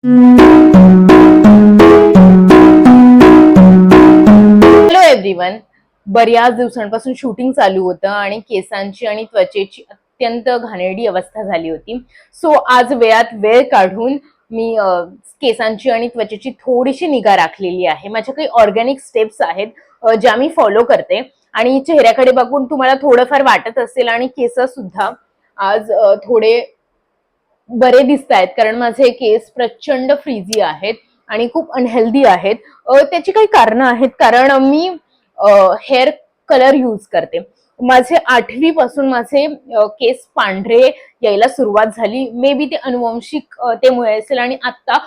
Hello everyone. बऱ्याच दिवसांपासून shooting चालू होतं आणि केसांची आणि त्वचेची अत्यंत घाणेरडी अवस्था झाली होती. सो आज वेळात वेळ काढून मी केसांची आणि त्वचेची थोडीशी निगा राखलेली आहे. माझ्या काही ऑर्गॅनिक स्टेप्स आहेत ज्या मी फॉलो करते आणि चेहऱ्याकडे बघून तुम्हाला थोडंफार वाटत असेल आणि केस सुद्धा आज थोडे बरे दिसत आहेत, कारण माझे केस प्रचंड फ्रीझी आहेत आणि खूप अनहेल्दी आहेत. त्याची काही कारणं आहेत, कारण मी हेअर कलर यूज करते. माझे 8वी पासून माझे केस पांढरे यायला सुरुवात झाली. मे बी ते अनुवंशिक तेमुळे असेल आणि आता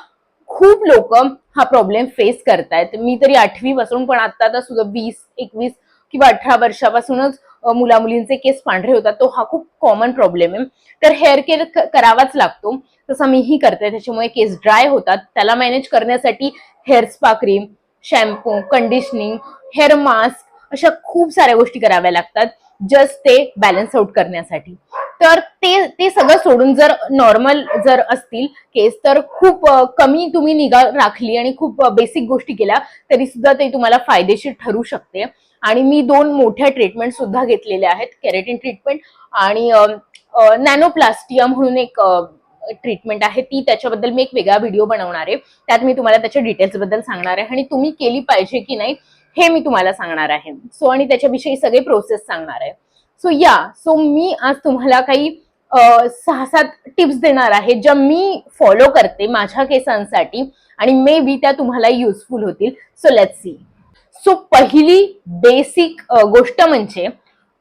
खूप लोक हा प्रॉब्लेम फेस करतायत. मी तरी 8वी पासून, पण आता सुद्धा 20-21 किंवा 18 वर्षापासूनच मुला मुलींचे केस पांढरे होतात. तो हा खूप कॉमन प्रॉब्लेम आहे. तर हेअर केअर करावाच लागतो, तसं मीही करते. त्याच्यामुळे केस ड्राय होतात. त्याला मॅनेज करण्यासाठी hair spa cream, shampoo, conditioning, hair mask अशा खूप साऱ्या गोष्टी कराव्या लागतात जस्ट ते बॅलन्स आउट करण्यासाठी. तर ते सगळं सोडून जर नॉर्मल जर असतील केस, तर खूप कमी तुम्ही निगा राखली आणि खूप बेसिक गोष्टी केल्या तरी सुद्धा ते तुम्हाला फायदेशीर ठरू शकते. आणि मी 2 मोठ्या ट्रीटमेंट सुद्धा घेतलेल्या आहेत, केराटिन ट्रीटमेंट आणि नॅनोप्लास्टिया म्हणून एक ट्रीटमेंट आहे. ती त्याच्याबद्दल मी एक वेगळा व्हिडिओ बनवणार आहे. त्यात मी तुम्हाला त्याच्या डिटेल्स बद्दल सांगणार आहे आणि तुम्ही केली पाहिजे की नाही हे मी तुम्हाला सांगणार आहे. सो आणि त्याच्याविषयी सगळे प्रोसेस सांगणार आहे. सो मी आज तुम्हाला काही 6-7 टिप्स देणार आहे ज्या मी फॉलो करते माझ्या केसांसाठी आणि मे बी त्या तुम्हाला युजफुल होतील. So let's see. सो पहिली बेसिक गोष्ट म्हणजे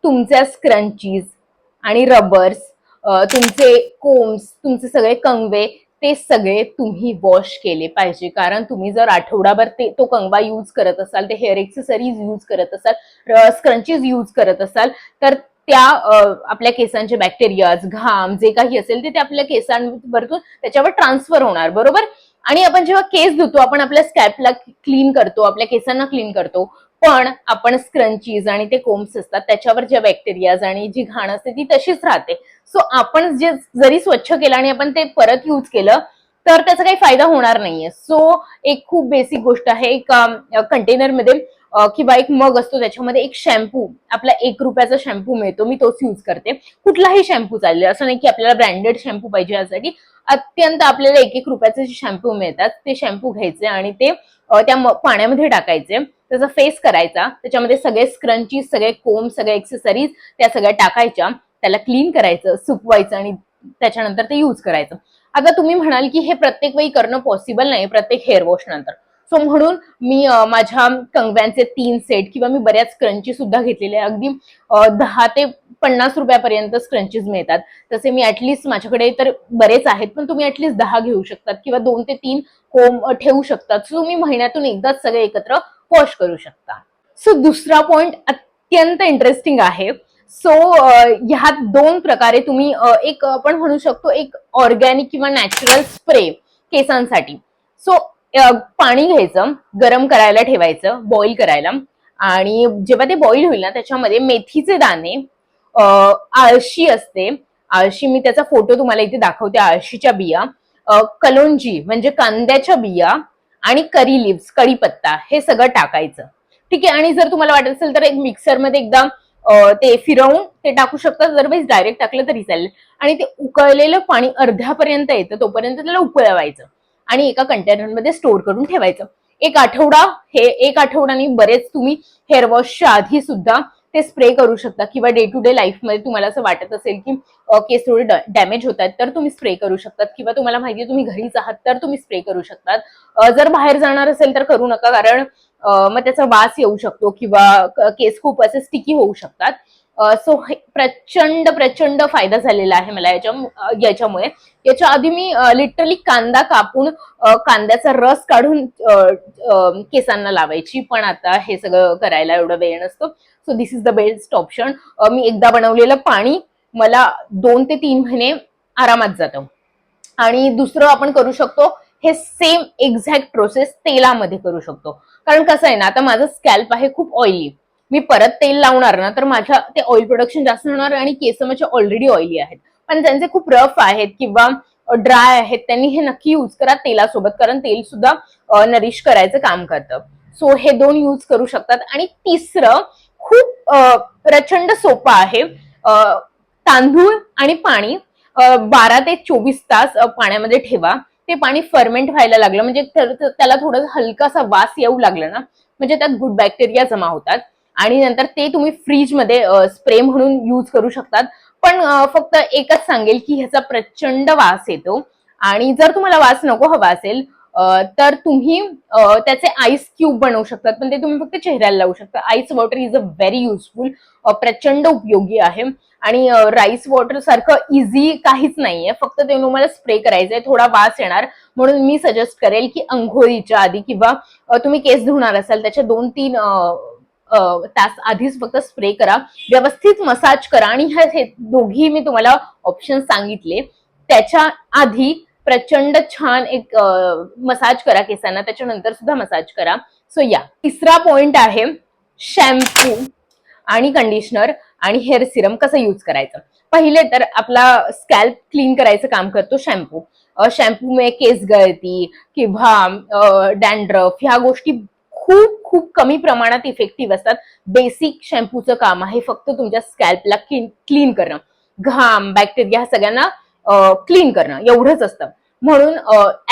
तुमच्या स्क्रंचीज आणि रबर्स, तुमचे कोम्स, तुमचे सगळे कंगवे, ते सगळे तुम्ही वॉश केले पाहिजे. कारण तुम्ही जर आठवडाभर तो कंगवा यूज करत असाल, ते हेअर एक्सेसरीज यूज करत असाल, स्क्रंचीज यूज करत असाल, तर त्या आपल्या केसांचे बॅक्टेरियाज, घाम जे काही असेल ते आपल्या केसांवरतून त्याच्यावर ट्रान्सफर होणार, बरोबर. आणि आपण जेव्हा केस धुतो, आपण आपल्या स्कॅल्पला क्लीन करतो, आपल्या केसांना क्लीन करतो, पण आपण स्क्रंचीज आणि ते कोम्स असतात त्याच्यावर ज्या बॅक्टेरियाज आणि जी घाण असते ती तशीच राहते. सो आपण जे जरी स्वच्छ केलं आणि आपण ते परत यूज केलं तर त्याचा काही फायदा होणार नाहीये. सो एक खूप बेसिक गोष्ट आहे, एक कंटेनरमध्ये किंवा एक मग असतो, त्याच्यामध्ये एक शॅम्पू, आपला 1 रुपयाचा शॅम्पू मिळतो, मी तोच यूज करते. कुठलाही शॅम्पू चालेल, असं नाही की आपल्याला ब्रँडेड शॅम्पू पाहिजे. यासाठी अत्यंत आपल्याला 1-1 रुपयाचे शॅम्पू मिळतात, ते शॅम्पू घ्यायचे आणि ते त्या पाण्यामध्ये टाकायचे, त्याचा फेस करायचा, त्याच्यामध्ये सगळे स्क्रंचीज, सगळे कोम, सगळे एक्सेसरीज त्या सगळ्या टाकायच्या, त्याला क्लीन करायचं, सुकवायचं आणि त्याच्यानंतर ते यूज करायचं. आता तुम्ही म्हणाल की हे प्रत्येक वेळी करणं पॉसिबल नाही, प्रत्येक हेअर वॉश नंतर. सो म्हणून मी माझ्या कंगव्यांचे 3 सेट किंवा मी बऱ्याच स्क्रंची सुद्धा घेतलेले आहे. अगदी 10 ते 50 रुपयापर्यंत स्क्रंचीज मिळतात. तसे मी ऍटलिस्ट, माझ्याकडे तर बरेच आहेत, पण तुम्ही ऍटलिस्ट 10 घेऊ शकतात किंवा 2 ते 3 कोम ठेवू शकतात. सो तुम्ही महिन्यातून एकदाच सगळे एकत्र वॉश करू शकता. सो दुसरा पॉइंट अत्यंत इंटरेस्टिंग आहे. सो ह्यात 2 प्रकारे तुम्ही एक आपण म्हणू शकतो एक ऑर्गॅनिक किंवा नॅचरल स्प्रे केसांसाठी. सो पाणी घ्यायचं, गरम करायला ठेवायचं, बॉईल करायला, आणि जेव्हा ते बॉईल होईल ना त्याच्यामध्ये मेथीचे दाणे, आळशी असते, आळशी, मी त्याचा फोटो तुम्हाला इथे दाखवते, आळशीच्या बिया, कलोंजी म्हणजे कांद्याच्या बिया आणि करी लिव्स, कढीपत्ता, हे सगळं टाकायचं. ठीक आहे. आणि जर तुम्हाला वाटत असेल तर एक मिक्सरमध्ये एकदा ते फिरवून ते टाकू शकतात, अदरवाईज डायरेक्ट टाकलं तरी चालेल. आणि ते उकळलेलं पाणी अर्ध्यापर्यंत येतं तोपर्यंत त्याला उकळवायचं आणि एका कंटेनरमध्ये स्टोर करून ठेवायचं. 1 आठवडा, हे 1 आठवड्यानी बरेच तुम्ही हेअर वॉशच्या आधी सुद्धा ते स्प्रे करू शकता, किंवा डे टू डे लाईफ मध्ये तुम्हाला असं वाटत असेल की केस थोडे डॅमेज होत आहेत तर तुम्ही स्प्रे करू शकतात, किंवा तुम्हाला माहितीये तुम्ही घरीच आहात तर तुम्ही स्प्रे करू शकतात. जर बाहेर जाणार असेल तर करू नका, कारण मग त्याचा वास येऊ शकतो किंवा केस खूप असे स्टिकी होऊ शकतात. सो प्रचंड प्रचंड फायदा झालेला आहे मला याच्यामुळे. याच्या आधी मी लिटरली कांदा कापून कांद्याचा रस काढून केसांना लावायची, पण आता हे सगळं करायला एवढा वेळ नसतो. So this is the best option. मी एकदा बनवलेलं पाणी मला 2 ते 3 महिने आरामात जातं. आणि दुसरं आपण करू शकतो, हे सेम एक्झॅक्ट प्रोसेस तेलामध्ये करू शकतो. कारण कसं आहे ना, आता माझं स्कॅल्प आहे खूप ऑइली, मी परत तेल लावणार ना तर माझ्या ते ऑइल प्रोडक्शन जास्त होणार आणि केस माझे ऑलरेडी ऑइली आहेत, पण ज्यांचे खूप रफ आहेत किंवा ड्राय आहेत त्यांनी हे नक्की यूज करा तेलासोबत, कारण तेल सुद्धा नरिश करायचं काम करतं. सो हे 2 यूज करू शकतात. आणि तिसरं खूप प्रचंड सोपं आहे. तांदूळ आणि पाणी 12 ते 24 तास पाण्यामध्ये ठेवा. ते पाणी फर्मेंट व्हायला लागलं म्हणजे त्याला थोडं हलकासा वास येऊ लागला ना, म्हणजे त्यात गुड बॅक्टेरिया जमा होतात आणि नंतर ते तुम्ही फ्रीजमध्ये स्प्रे म्हणून यूज करू शकतात. पण फक्त एकच सांगेल की ह्याचा प्रचंड वास येतो आणि जर तुम्हाला वास नको हवा असेल तर तुम्ही त्याचे आईस क्यूब बनवू शकतात, पण ते तुम्ही फक्त चेहऱ्याला लावू शकता. Ice water is a very useful, प्रचंड उपयोगी आहे. आणि राईस वॉटर सारखं इझी काहीच नाहीये, फक्त ते तुम्हाला स्प्रे करायचंय, थोडा वास येणार. म्हणून मी सजेस्ट करेल की अंघोळीच्या आधी किंवा तुम्ही केस धुणार असाल त्याच्या 2-3 तास आधीच फक्त स्प्रे करा, व्यवस्थित मसाज करा. आणि हे दोघी मी तुम्हाला ऑप्शन सांगितले त्याच्या आधी प्रचंड छान एक मसाज करा केसांना, त्याच्यानंतर सुद्धा मसाज करा. सो या तिसरा पॉइंट आहे शॅम्पू आणि कंडिशनर आणि हेअर सिरम कसं यूज करायचं. पहिले तर आपला स्कॅल्प क्लीन करायचं काम करतो शॅम्पू. शॅम्पूमुळे केस गळती किंवा डॅन्ड्रफ ह्या गोष्टी खूप खूप कमी प्रमाणात इफेक्टिव्ह असतात. बेसिक शॅम्पूचं काम आहे फक्त तुमच्या स्कॅल्पला क्लीन करणं, घाम बॅक्टेरिया सगळ्यांना क्लीन करणं, एवढंच असतं. म्हणून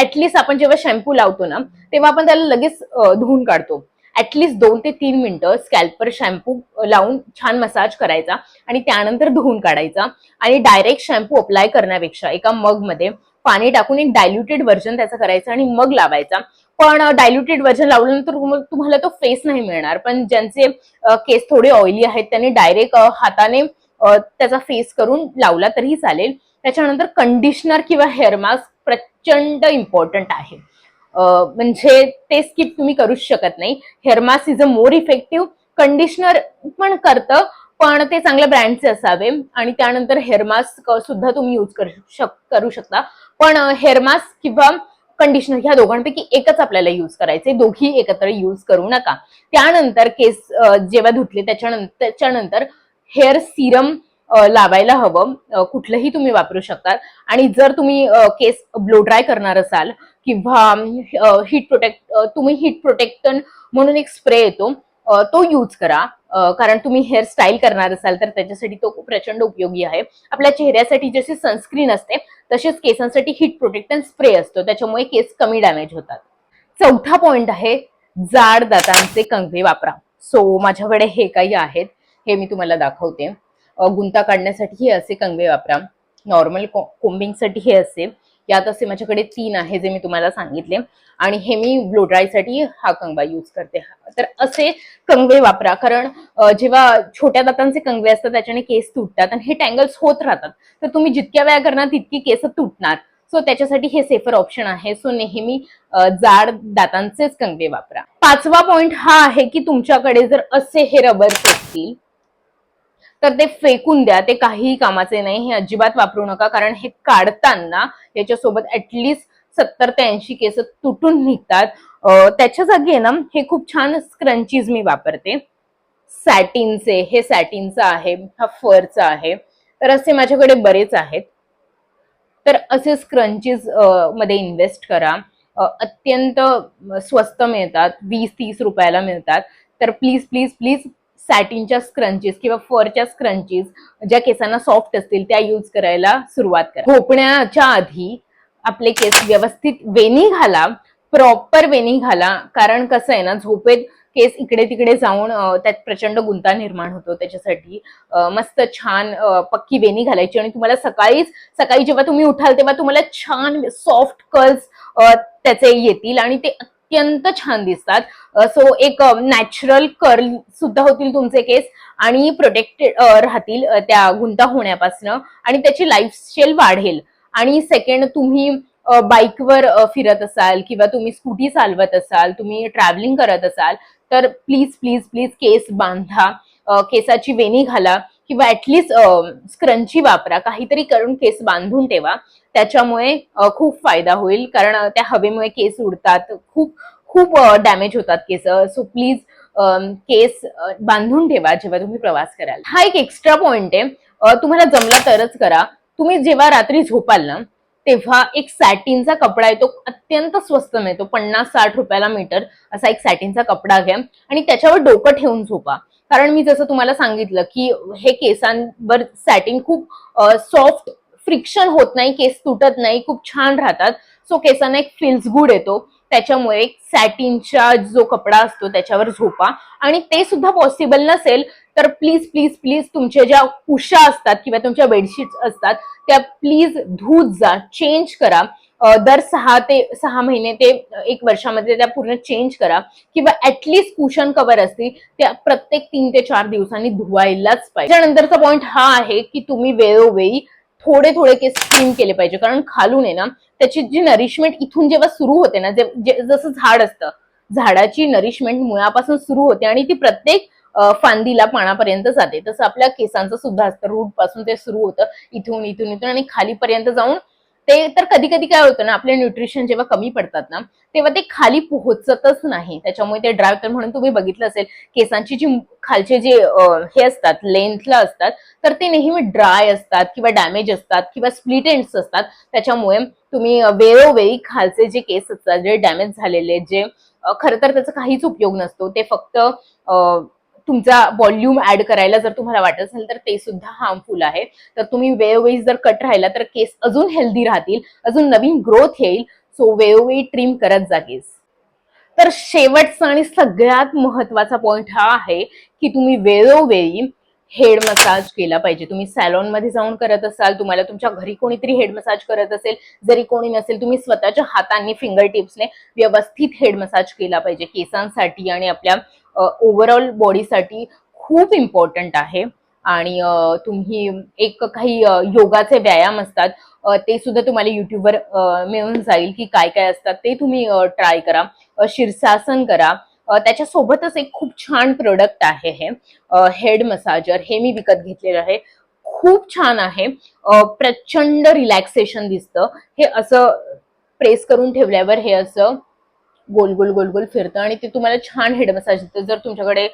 ऍटलिस्ट आपण जेव्हा शॅम्पू लावतो ना तेव्हा आपण त्याला लगेच धुवून काढतो. ऍटलिस्ट 2 ते 3 मिनिटं स्कॅल्पवर शॅम्पू लावून छान मसाज करायचा आणि त्यानंतर धुवून काढायचा. आणि डायरेक्ट शॅम्पू अप्लाय करण्यापेक्षा एका मग मध्ये पाणी टाकून एक डायल्युटेड व्हर्जन त्याचं करायचं आणि मग लावायचा. पण डायल्युटेड व्हर्जन लावल्यानंतर तुम्हाला तो फेस नाही मिळणार. पण ज्यांचे केस थोडे ऑइली आहेत त्यांनी डायरेक्ट हाताने त्याचा फेस करून लावला तरीही चालेल. त्याच्यानंतर कंडिशनर किंवा हेअर मास्क प्रचंड इम्पॉर्टंट आहे, म्हणजे ते स्किप तुम्ही करूच शकत नाही. Hair mask is a more effective, conditioner पण करतं पण ते चांगल्या ब्रँडचे असावे. आणि त्यानंतर हेअर मास्क सुद्धा तुम्ही यूज करू शकता. पण हेअर मास्क किंवा कंडिशनर ह्या दोघांपैकी एकच आपल्याला यूज करायचे, दोघी एकत्र यूज करू नका. त्यानंतर केस जेव्हा धुतले त्याच्यानंतर हेअर सिरम लावायला हवं, कुठलंही तुम्ही वापरू शकता. आणि जर तुम्ही केस ब्लो ड्राय करणार असाल किंवा तुम्ही हीट प्रोटेक्टन म्हणून एक स्प्रे येतो तो यूज करा, कारण तुम्ही हेअर स्टाईल करणार असाल तर त्याच्यासाठी तो प्रचंड उपयोगी आहे. आपल्या चेहऱ्यासाठी जशी सनस्क्रीन असते तसेच केसांसाठी हीट प्रोटेक्टन स्प्रे असतो, त्याच्यामुळे केस कमी डॅमेज होतात. चौथा पॉइंट आहे जाड दातांचे कंगवे वापरा. सो माझ्याकडे हे काही आहेत, हे मी तुम्हाला दाखवते. गुंता काढण्यासाठी हे असे कंगवे वापरा, नॉर्मल कोम्बिंगसाठी हे असे, यात असे माझ्याकडे 3 आहे जे मी तुम्हाला सांगितले. आणि हे मी ब्लो ड्रायसाठी हा कंगवा यूज करते. तर असे कंगवे वापरा, कारण जेव्हा छोट्या दातांचे कंगवे असतात त्याच्याने केस तुटतात आणि हे टँगल्स होत राहतात. तर तुम्ही जितक्या वेळा करणार तितकी केस तुटणार. सो त्याच्यासाठी हे सेफर ऑप्शन आहे. सो नेहमी जाड दातांचेच कंगवे वापरा. 5वा पॉइंट हा आहे की तुमच्याकडे जर असे हे रबर्स असतील तर ते फेकून द्या, ते काहीही कामाचे नाही. हे अजिबात वापरू नका, कारण हे काढताना याच्यासोबत ऍटलिस्ट 70 ते 80 केस तुटून निघतात. त्याच्या जागी ना हे खूप छान स्क्रंचीज मी वापरते सॅटिनचे. हे सॅटिनचं आहे, हा फरचा आहे. तर असे माझ्याकडे बरेच आहेत. तर असे स्क्रंचीज मध्ये इन्व्हेस्ट करा, अत्यंत स्वस्त मिळतात, 20-30 रुपयाला मिळतात. तर प्लीज प्लीज प्लीज सॅटिनच्या स्क्रंचीज किंवा फरच्या स्क्रंचीज ज्या केसांना सॉफ्ट असतील त्या यूज करायला सुरुवात करा. झोपण्याच्या आधी आपले केस व्यवस्थित वेणी घाला, प्रॉपर वेणी घाला, कारण कसं आहे ना झोपेत केस इकडे तिकडे जाऊन त्यात प्रचंड गुंता निर्माण होतो. त्याच्यासाठी मस्त छान पक्की वेणी घालायची आणि तुम्हाला सकाळी जेव्हा तुम्ही उठाल तेव्हा तुम्हाला छान सॉफ्ट कर्ल्स त्याचे येतील आणि ते अत्यंत छान दिसतात. सो एक नॅचरल कर्ल सुद्धा होतील तुमचे केस आणि प्रोटेक्टेड राहतील त्या गुंता होण्यापासून आणि त्याची लाईफस्टाईल वाढेल. आणि सेकंड, तुम्ही बाईकवर फिरत असाल किंवा तुम्ही स्कूटी चालवत असाल, तुम्ही ट्रॅव्हलिंग करत असाल तर प्लीज प्लीज प्लीज केस बांधा, केसाची वेणी घाला किंवा ऍटलिस्ट स्क्रंची वापरा, काहीतरी करून केस बांधून ठेवा. त्याच्यामुळे खूप फायदा होईल, कारण त्या हवेमुळे केस उडतात, खूप खूप डॅमेज होतात केस. सो प्लीज केस बांधून ठेवा जेव्हा तुम्ही प्रवास कराल. हा एक एक्स्ट्रा पॉइंट आहे, तुम्हाला जमला तरच करा. तुम्ही जेव्हा रात्री झोपाल ना तेव्हा एक सॅटिनचा कपडा आहे, तो अत्यंत स्वस्त मिळतो, 50-60 रुपयाला मीटर असा एक सॅटिनचा कपडा घ्या आणि त्याच्यावर डोकं ठेवून झोपा. कारण मी जसं तुम्हाला सांगितलं की हे केसांवर सॅटिन खूप सॉफ्ट, फ्रिक्शन होत नाही, केस तुटत नाही, खूप छान राहतात. सो केसांना एक फील्स गुड येतो. त्याच्यामुळे सॅटिनचा जो कपडा असतो त्याच्यावर झोपा. आणि ते सुद्धा पॉसिबल नसेल तर प्लीज प्लीज प्लीज तुमच्या ज्या उषा असतात किंवा तुमच्या बेडशीट्स असतात त्या प्लीज धूत जा, चेंज करा. दर 6 महिने ते 1 वर्षामध्ये त्या पूर्ण चेंज करा. किंवा ऍटलीस्ट कुशन कव्हर असतील त्या प्रत्येक 3 ते 4 दिवसांनी धुवायलाच पाहिजे. त्यानंतरचा पॉईंट हा आहे की तुम्ही वेळोवेळी थोडे थोडे केस स्टीम केले पाहिजे. कारण खालून आहे ना त्याची जी नरिशमेंट इथून जेव्हा सुरू होते ना, जसं झाड असतं, झाडाची नरिशमेंट मुळापासून सुरू होते आणि ती प्रत्येक फांदीला पानापर्यंत जाते. तसं आपल्या केसांचं सुद्धा असतं, रूट पासून ते सुरू होतं, इथून इथून इथून आणि खालीपर्यंत जाऊन ते. तर कधी कधी काय होतं ना, आपले न्यूट्रिशन जेव्हा कमी पडतात ना तेव्हा ते खाली पोहोचतच नाही, त्याच्यामुळे ते ड्राय होतं. म्हणून तुम्ही बघितलं असेल केसांची जी खालचे जे हे असतात, लेंथला असतात, तर ते नेहमी ड्राय असतात किंवा डॅमेज असतात किंवा स्प्लिट एंड्स असतात. त्याच्यामुळे तुम्ही वेळोवेळी खालचे जे केस असतात, जे डॅमेज झालेले, जे खरं तर त्याचा काहीच उपयोग नसतो, ते फक्त तुमचा व्हॉल्यूम ऍड करायला जर तुम्हाला वाटत असेल तर ते सुद्धा हार्मफुल आहे. तर तुम्ही वेळोवेळी जर कट राहिला तर केस अजून हेल्दी राहतील, अजून नवीन ग्रोथ येईल. सो वेळोवेळी ट्रिम करत जा केस. तर शेवटचा आणि सगळ्यात महत्वाचा पॉइंट हा आहे की तुम्ही वेळोवेळी हेड मसाज केला पाहिजे. तुम्ही सॅलॉन मध्ये जाऊन करत असाल, तुम्हाला तुमच्या घरी कोणीतरी हेड मसाज करत असेल, जरी कोणी नसेल तुम्ही स्वतःच्या हातांनी फिंगर टिप्सने व्यवस्थित हेड मसाज केला पाहिजे. केसांसाठी आणि आपल्या ओव्हरऑल बॉडीसाठी खूप इम्पॉर्टंट आहे. आणि तुम्ही एक काही योगाचे व्यायाम असतात, ते सुद्धा तुम्हाला युट्यूबवर मिळून जाईल की काय काय असतात, ते तुम्ही ट्राय करा. शीर्षासन करा. त्याच्यासोबतच एक खूप छान प्रोडक्ट आहे हे हेड मसाजर, हे मी विकत घेतलेलं आहे. खूप छान आहे. प्रचंड रिलॅक्सेशन दिसतं. हे असं प्रेस करून ठेवल्यावर हे असं गोल गोल गोल गोल फिरतं आणि ते तुम्हाला छान हेड मसाज देतं. जर तुमच्याकडे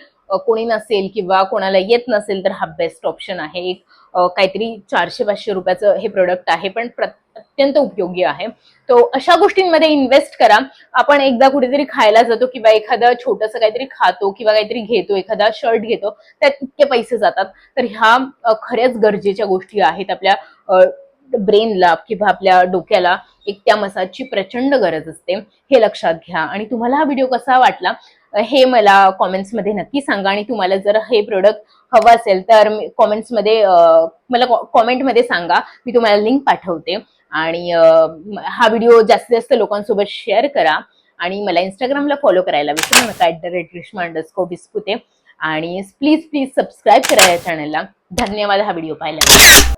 कोणी नसेल किंवा कोणाला येत नसेल तर हा बेस्ट ऑप्शन आहे. एक काहीतरी 400-500 रुपयाचं हे प्रोडक्ट आहे, पण अत्यंत उपयोगी आहे. तो अशा गोष्टींमध्ये इन्व्हेस्ट करा. आपण एकदा कुठेतरी खायला जातो किंवा एखादं छोटंसं काहीतरी खातो किंवा काहीतरी घेतो, एखादा शर्ट घेतो, त्यात इतके पैसे जातात. तर ह्या खऱ्याच गरजेच्या गोष्टी आहेत. आपल्या ब्रेनला किंवा आपल्या डोक्याला एक त्या मसाजची प्रचंड गरज असते, हे लक्षात घ्या. आणि तुम्हाला हा व्हिडिओ कसा वाटला हे मला कॉमेंट्समध्ये नक्की सांगा. आणि तुम्हाला जर हे प्रोडक्ट हवं असेल तर कॉमेंट्समध्ये मला कॉमेंटमध्ये सांगा, मी तुम्हाला लिंक पाठवते. आणि हा व्हिडिओ जास्तीत जास्त लोकांसोबत शेअर करा. आणि मला इंस्टाग्रामला फॉलो करायला विसरू नका, @grishma_bispuते. आणि प्लीज प्लीज सबस्क्राईब करा या चॅनलला. धन्यवाद हा व्हिडिओ पाहिल्याबद्दल.